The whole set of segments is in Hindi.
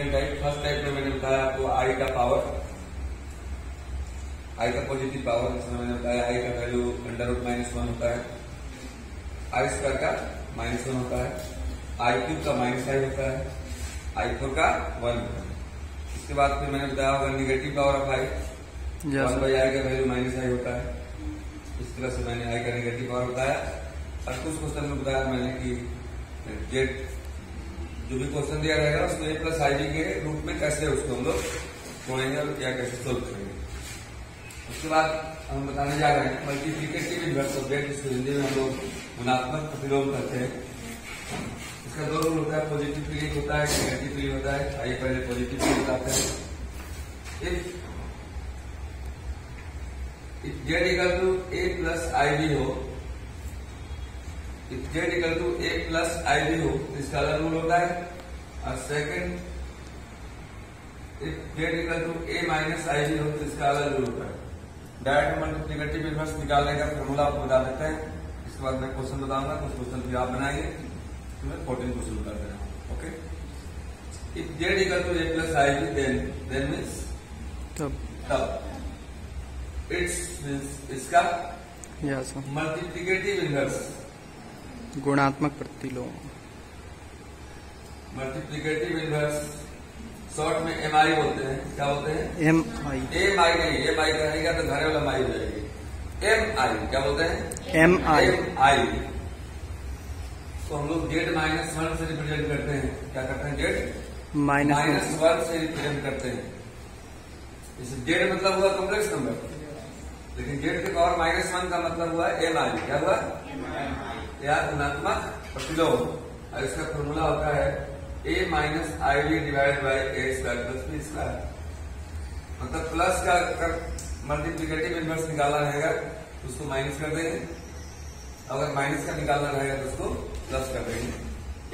टाइप फर्स्ट टाइप में मैंने बताया आपको आई का पावर, आई का पॉजिटिव पावर, जिसमें मैंने बताया आई का वैल्यू √-1 होता है, आई स्क्वायर का -1 होता है, आई क्यूब का -i होता है, आई फोर का 1 होता है। इसके बाद फिर मैंने बताया होगा negative power of I, 1/i का वैल्यू -i होता है। इस तरह से मैंने आई का निगेटिव पावर बताया। और कुछ क्वेश्चन में बताया मैंने कि जेड जो भी क्वेश्चन दिया रहेगा उसमें a+ib के रूप में कैसे उसको हम लोग छोड़ेंगे और क्या कैसे सोल्व करेंगे। उसके बाद हम बताने जा रहे हैं मल्टीप्लिकेटिव इनवर्स ऑफ जेड, जिसको हिंदी में हम लोग गुणात्मक प्रतिलोम करते हैं। इसका दो रूल होता है, पॉजिटिवली होता है, नेगेटिवली होता है। आइए पहले पॉजिटिवली बताते हैं। If Z equal to a+ib हो, if Z equal to a+ib हो, इसका अलग रूल होता है। और second, if Z equal to a-ib हो तो इसका अलग रूल होता है। डायरेक्ट मल्टीप्लिकेटिव इनवर्स निकालने का फॉर्मूला आपको बता देते हैं। इसके बाद मैं क्वेश्चन बताऊंगा, कुछ क्वेश्चन फिर आप बनाएंगे, तो मैं 14 क्वेश्चन बता दे रहा हूँ। Okay, if Z equal to a+ib then means तब इट्स मीन्स इसका मल्टीप्लिकेटिव इनवर्स, गुणात्मक प्रतिलोम, मल्टीप्लिकेटिव इनवर्स शॉर्ट में एमआई बोलते हैं। क्या बोलते हैं? एमआई। एमआई नहीं, एमआई कहेगा तो घरे वाला माई हो जाएगी। एमआई क्या बोलते हैं? एमआई। एमआई तो हम लोग जेड -1 से रिप्रेजेंट करते हैं। क्या करते हैं? जेड -1 से रिप्रेजेंट करते हैं। इसे जेड मतलब हुआ कॉम्प्लेक्स नंबर, लेकिन जेड के पावर -1 का मतलब हुआ एमआई। क्या हुआ? या गुणात्मक प्रतिलोम। और इसका फॉर्मूला होता है a-ib divide by a² + b²। मतलब प्लस का मल्टीप्लिकेटिव इनवर्स निकालना रहेगा तो उसको माइनस कर देंगे, अगर माइनस का निकालना रहेगा तो उसको प्लस कर देंगे।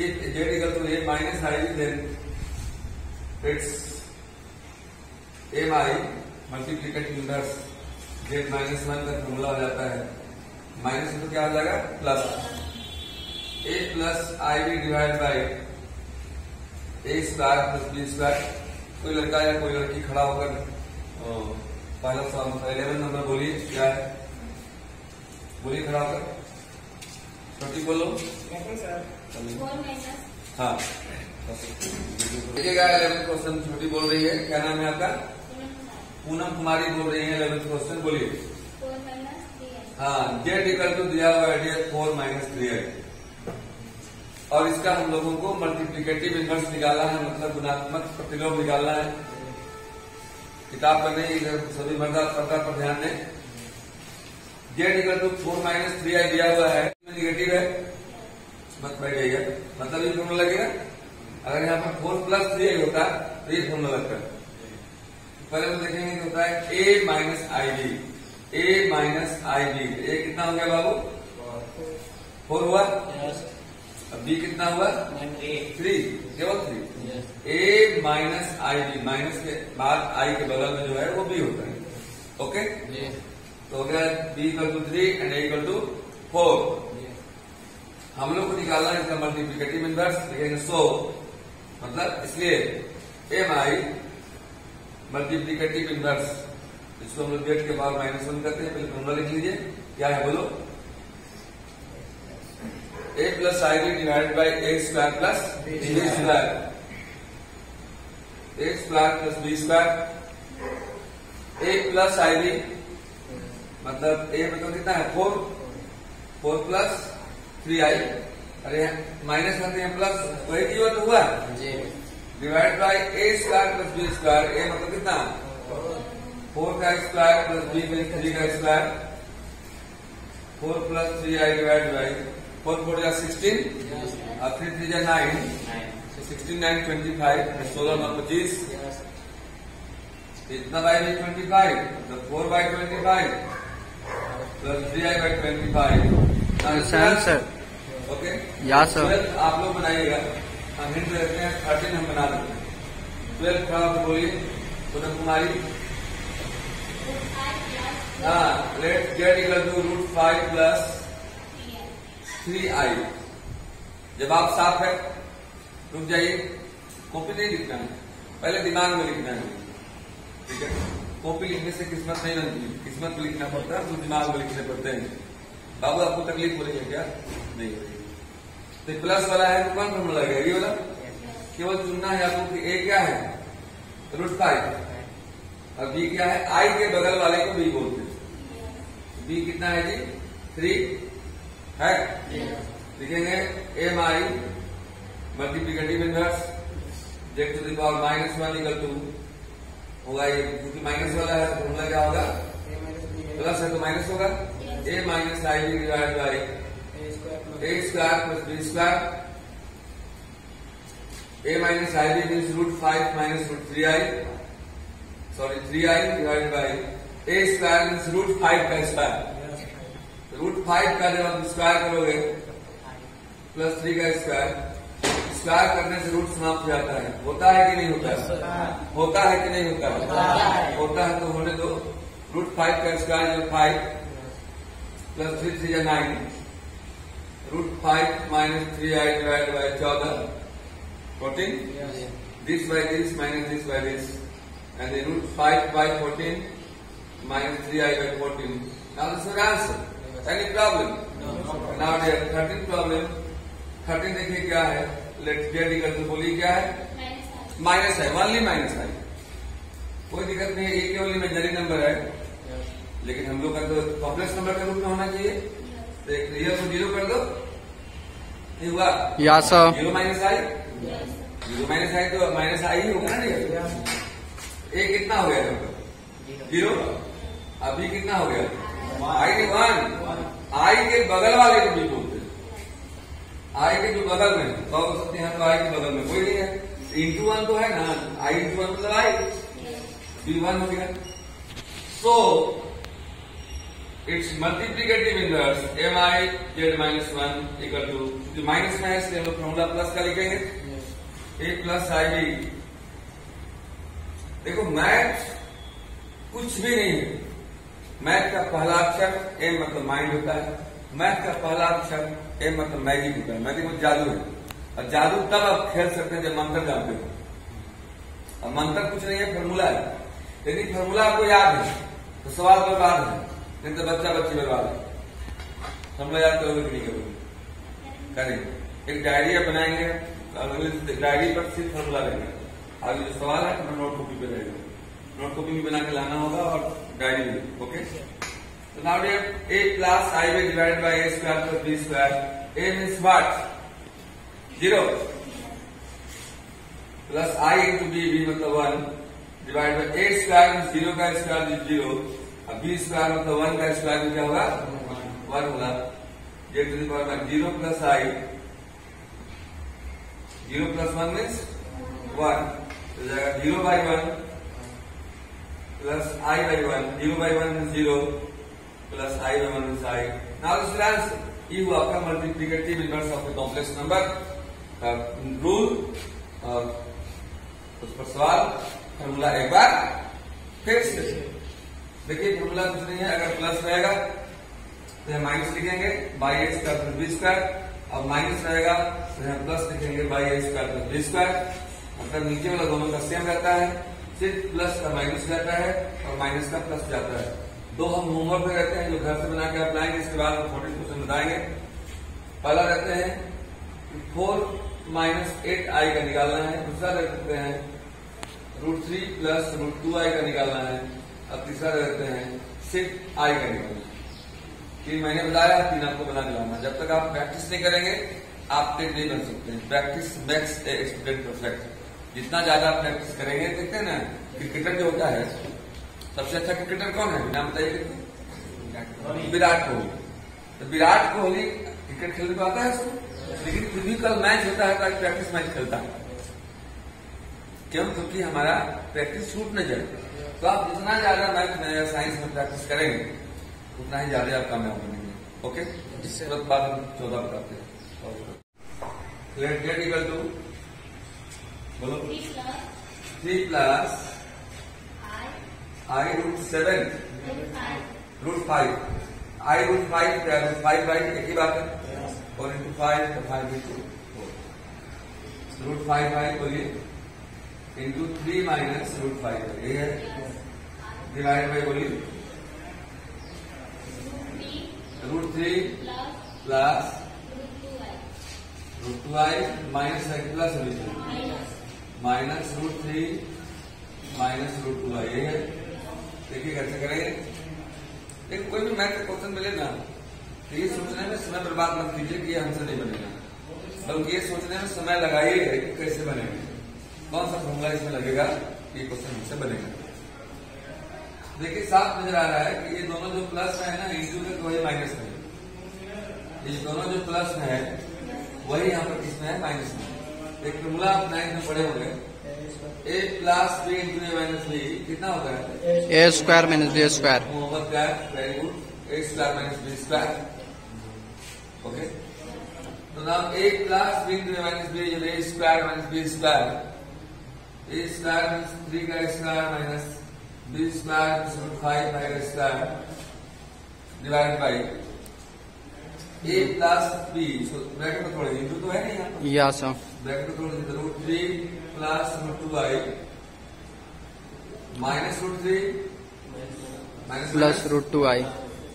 If Z equal to a-ib then it's a-i multiplicative inverse Z -1 का फॉर्मूला हो जाता है। माइनस तो क्या हो जाएगा? Plus a+ib divide by a² + b²। कोई लड़का या कोई लड़की खड़ा होकर पहला सवाल 11 नंबर बोलिए, क्या है? बोलिए खड़ा होकर, छोटी बोलो। हाँ देखिएगा, 11th क्वेश्चन छोटी बोल रही है। क्या नाम है आपका? पूनम कुमारी बोल रही है। 11th क्वेश्चन बोलिए। हाँ, जेड इक्वल टू दिया हुआ है 4-3i, और इसका हम लोगों को मल्टीप्लिकेटिव इनवर्स निकालना है, मतलब गुणात्मक प्रतिलोम निकालना है। किताब पर नहीं, सभी मर्दात पढ़ता पर ध्यान दें। जेड इक्वल टू 4-3i दिया हुआ है, निगेटिव है, मत बैठ जाइएगा, मतलब ये फॉर्मूला लगेगा। अगर यहाँ पर 4+3i होता तो ये फॉर्मूला लगता। पहले हम देखेंगे होता है a-ib, a-ib। ए कितना हो गया बाबू? 4 हुआ। अब बी कितना हुआ? 3, केवल 3। a-ib, माइनस के बाद आई के बगल में जो है वो बी होता है। ओके, तो हो गया b equal to 3 and a equal to 4। हम लोग को निकालना है इसका मल्टीप्लिकेटिव इनवर्स, लिखेंगे 100, मतलब इसलिए एम-आई मल्टीप्लिकेटिव इनवर्स, इसको हम लोग जेड के पावर -1 करते हैं। पहले फॉर्मूला लिख लीजिए, क्या है बोलो? a+ib divide by a² + b², a² + b²। a+ib मतलब a मतलब कितना है? 4 + 3i। अरे माइनस करते हैं प्लस, वही की बात हुआ divide by a² + b²। a मतलब कितना? 4 का स्क्वायर + b में 3 का स्क्वायर, 4 + 3i डिवाइड बाई 4 4 जा 16 और 3 3 जा 9, 16 9 25, 16 9 25, इतना बाई 25, तो 4/25 + 3i/25। सर ओके, या सर आप लोग बनाइएगा, हम हिंट देते हैं। 13 हम बना देते हैं। 12 खड़ा होकर बोलिए पूनम कुमारी। हाँ, late Z equal to √5 + 3i। जब आप साफ है रुक जाइए, कॉपी नहीं लिखना है। पहले दिमाग में लिखना है, ठीक है। कॉपी लिखने से किस्मत नहीं बनती, किस्मत में लिखना पड़ता है तो दिमाग में लिखने पड़ते हैं। बाबू आपको तकलीफ हो रही है क्या? नहीं हो रही। तो प्लस वाला है तो कौन फॉर्मूला लगेगा? ये वाला। केवल चुनना है आपको कि ए क्या है, √5 और बी क्या है, आई के बगल वाले को बी बोलते हैं। बी कितना है जी? 3 है। लिखेंगे M I multiplicative inverse Z to the power -1 equal to होगा ये, क्योंकि माइनस वाला है तो फॉर्मूला क्या होगा? प्लस है तो माइनस होगा। A minus I B divide by A square plus B square. A minus I B means √5 minus √3i, sorry 3i divide by A square means √5 का स्क्वायर। √5 का जब आप स्क्वायर करोगे प्लस 3 का स्क्वायर, स्क्वायर करने से रूट समाप्त हो जाता है। होता है कि नहीं होता है? होता है कि नहीं होता है? होता है तो होने दो। √5 का स्क्वायर जो 5 plus 3 3 9, √5 minus 3i divide by 14 this by this minus this by this and √5 by 14 minus 3i by 14। Now this is answer. Any problem? Now there 13 problem. 13 देखिए क्या है, लेट जेड इक्वल टू, बोलिए क्या है? माइनस है, ओनली माइनस है, कोई दिक्कत नहीं है। ये केवल इमेजिनरी नंबर है, लेकिन हम लोग का तो कॉम्प्लेक्स नंबर के रूप में होना चाहिए। तो एक रियल को 0 कर दो, नहीं हुआ? या सर 0 माइनस आई, 0 माइनस आई तो माइनस आई ही होगा ना। ए कितना हो गया नंबर? 0। अभी कितना हो गया? आई के 1, आई के बगल वाले को भी बोलते हैं। आई के जो बगल में 100 हो सकते हैं तो आई के बगल में कोई नहीं है। इंटू 1 तो है ना, आई इंटू 1 मतलब आई, B1 हो गया। So it's multiplicative inverse M I Z -1 equal to, minus में है इसलिए हम लोग फॉर्मूला प्लस का लिखेंगे, ए प्लस आई बी। देखो मैथ कुछ भी नहीं है, मैथ का पहला अक्षर एम मतलब माइंड होता है, मैथ का पहला अक्षर एम मतलब मैजिक होता है। मैजिक मतलब जादू है, और जादू तब आप खेल सकते हैं जब मंत्र जानते हो। और मंत्र कुछ नहीं है, फॉर्मूला है। यदि फॉर्मूला आपको याद है तो सवाल बर्बाद है, नहीं तो बच्चा बच्ची बर्बाद है। फॉर्मूला याद करोगे कि नहीं करोगे? करेंगे। एक डायरी बनाएंगे, डायरी पर सिर्फ फॉर्मूला रहेगा। आगे जो सवाल है तो नोट कॉपी पे रहेगा, नोट कॉपी भी बना के लाना होगा और डायरी भी। Okay, so now we have a plus I will divided by a square plus b square. A means what? 0 plus I into b, b मतलब 1 divided by a square means 0 का स्क्वायर is 0 और b square मतलब 1 का स्क्वायर क्या होगा? 1 होगा। z to the power 0 plus I, 0 plus 1 means 1, तो जाएगा 0 by 1 plus I by 1, 0 by 1 means 0 plus I by 1 is I. Now this is answer. ये हुआ आपका multiplicative inverse of the complex number rule. उस पर सवाल, फॉर्मूला एक बार फिर से देखिए। फॉर्मूला कुछ नहीं है, अगर प्लस रहेगा तो हम माइनस लिखेंगे by A square plus B square, अब माइनस रहेगा तो हम प्लस लिखेंगे by A square plus B square. मतलब नीचे वाला दोनों का सेम रहता है, सिर्फ प्लस का माइनस जाता है और माइनस का प्लस जाता है। दो हम होमवर्क में रहते हैं जो घर से बना के आप लाएंगे, इसके बाद 40 क्वेश्चन बताएंगे। पहला रहते हैं 4 माइनस 8i का निकालना है, दूसरा रहते हैं √3 प्लस √2i का निकालना है, और तीसरा रहते हैं सिर्फ i का निकालना है। 3 महीने बताया, 3 आपको बना के लाना। जब तक आप प्रैक्टिस नहीं करेंगे आप तेज नहीं बन सकते। Practice makes a student perfect. जितना ज्यादा आप प्रैक्टिस करेंगे, देखते हैं ना क्रिकेटर जो होता है सबसे अच्छा क्रिकेटर कौन है? नाम बताइए कितने? विराट कोहली। तो विराट कोहली क्रिकेट खेलने को आता है उसको, लेकिन फिर भी कल मैच होता है तो आज प्रैक्टिस मैच खेलता है। क्यों? क्योंकि हमारा प्रैक्टिस छूट न जाए। तो आप जितना ज्यादा मैथ में या साइंस में प्रैक्टिस करेंगे उतना ही ज्यादा आप कामयाब बनेंगे। ओके, जिससे बात हम 14 बताते हैं। लेट जेड इक्वल टू, बोलो 3 प्लस I √7 √5 I √5 क्या है? 5 बाई एक ही बात है, और इंटू 5 तो 5 √5 बाई बोलिए इंटू 3 माइनस √5 यही है। डिवाइड बाई बोलिए √3 प्लस √2i माइनस है प्लस माइनस √3 माइनस √2i यही है। देखिए कैसे करेंगे। लेकिन कोई भी मैथ का क्वेश्चन मिले ना तो ये सोचने में समय बर्बाद मत कीजिए कि ये हमसे नहीं बनेगा, बल्कि ये सोचने में समय लगाइए कि कैसे बनेंगे, कौन सा फॉर्मूला इसमें लगेगा कि ये क्वेश्चन हमसे बनेगा। देखिए साफ नजर आ रहा है कि ये दोनों जो प्लस में है ना इंटू में वही माइनस में है। ये दोनों जो प्लस में है वही यहाँ पर किसमें है माइनस में। एक फॉर्मूला आप 9th में पढ़े होंगे a plus B into A minus B कितना होता है A square minus B square. Mohammed का very good A square minus B square. Okay तो now a plus B into A minus B is a square minus B square. a square means 3 का square minus b square means 5 का square divide by a plus b। Bracket में थोड़ी इंटू तो है नहीं यहाँ पर। या सर ब्रैकेट में थोड़ी √3 plus √2i minus √3 minus plus √2i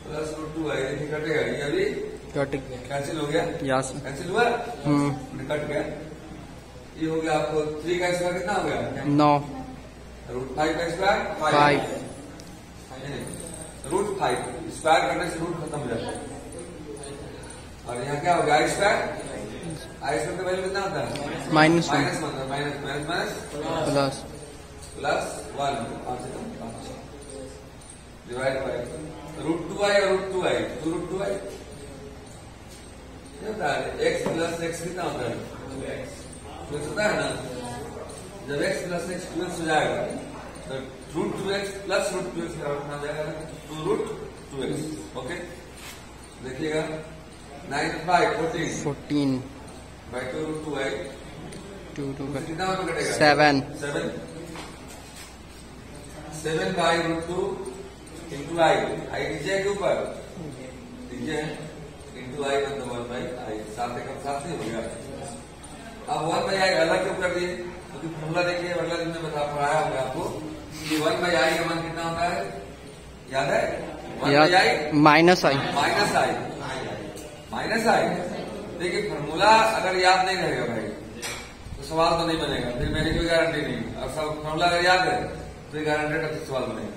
plus √2i देखिए कटेगा ये अभी कट गया। कैंसिल हो गया। या सर कैंसिल हुआ कट गया। ये हो गया आपको 3 का स्क्वायर कितना हो गया 9 √5 का स्क्वायर 5 √5 स्क्वायर करने से रूट खत्म हो जाता है। और यहाँ क्या हो गया i स्क्वायर का वैल्यू कितना होता है minus minus minus plus plus 1 divide by √2i और √2i तो √2i होता है x प्लस x कितना होता है 2x होता है ना। जब x प्लस x 2x हो जाएगा तो √2x प्लस √2x बराबर हो जाएगा 2√2x। ओके देखिएगा 9 5 14 बाई 2√2i 2 कितना कटेगा 7 7 बाई √2 इंटू आई नीचे के ऊपर नीचे इंटू आई मतलब 1 बाई आई साथ ही हो गया। अब 1 बाई आई अलग क्यों कर दिए क्योंकि फॉर्मूला देखिए अगला दिन में पढ़ाया होगा आपको कि 1 बाई आई का मान कितना होता है याद है 1 by I minus I minus I. देखिए फॉर्मूला अगर याद नहीं रहेगा भाई तो सवाल तो नहीं बनेगा, फिर मेरी कोई गारंटी नहीं। और सब फॉर्मूला अगर याद है तो गारंटेड अच्छा सवाल बनेगा।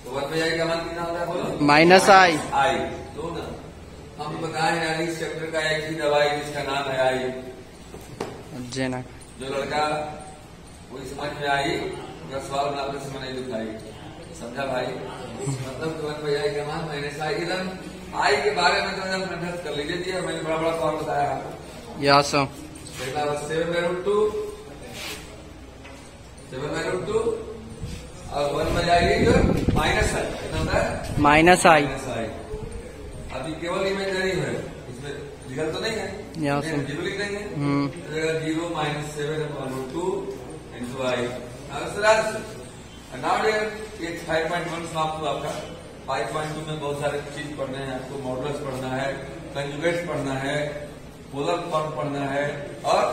तो 1 बाई आई का मान कितना होता है बोलो माइनस आई तो ना हम बताए हैं इस चैप्टर का एक ही दवाई जिसका नाम है आई। जेना जो लड़का वही समझ में आई अगर सवाल बनाते समय नहीं दिखाई समझा भाई। मतलब 1 बाई आई का मान माइनस आई एकदम आई के बारे में तो एकदम कंठस्थ कर लीजिए जी। मैंने बड़ा बड़ा सवाल बताया आपको। या सर पहला 7 बाई √2 और 1 बाई आई माइनस आई कितना होता है माइनस आई। अभी केवल इमेजनरी है इसमें रियल तो नहीं है जीरो लिख देंगे 0 माइनस 7/√2 इंटू आई। नाउ ये 5.1 समाप्त हुआ आपका। 5.2 में बहुत सारे चीज पढ़ने हैं आपको। मॉडल्स पढ़ना है, कंजुगेट्स पढ़ना है, पोलर फॉर्म पढ़ना है और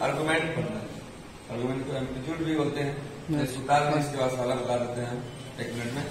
आर्गुमेंट पढ़ना है। आर्गुमेंट को एम्पलीट्यूड भी बोलते हैं। सुतार में इसके बाद सारा बता देते हैं 1 मिनट में।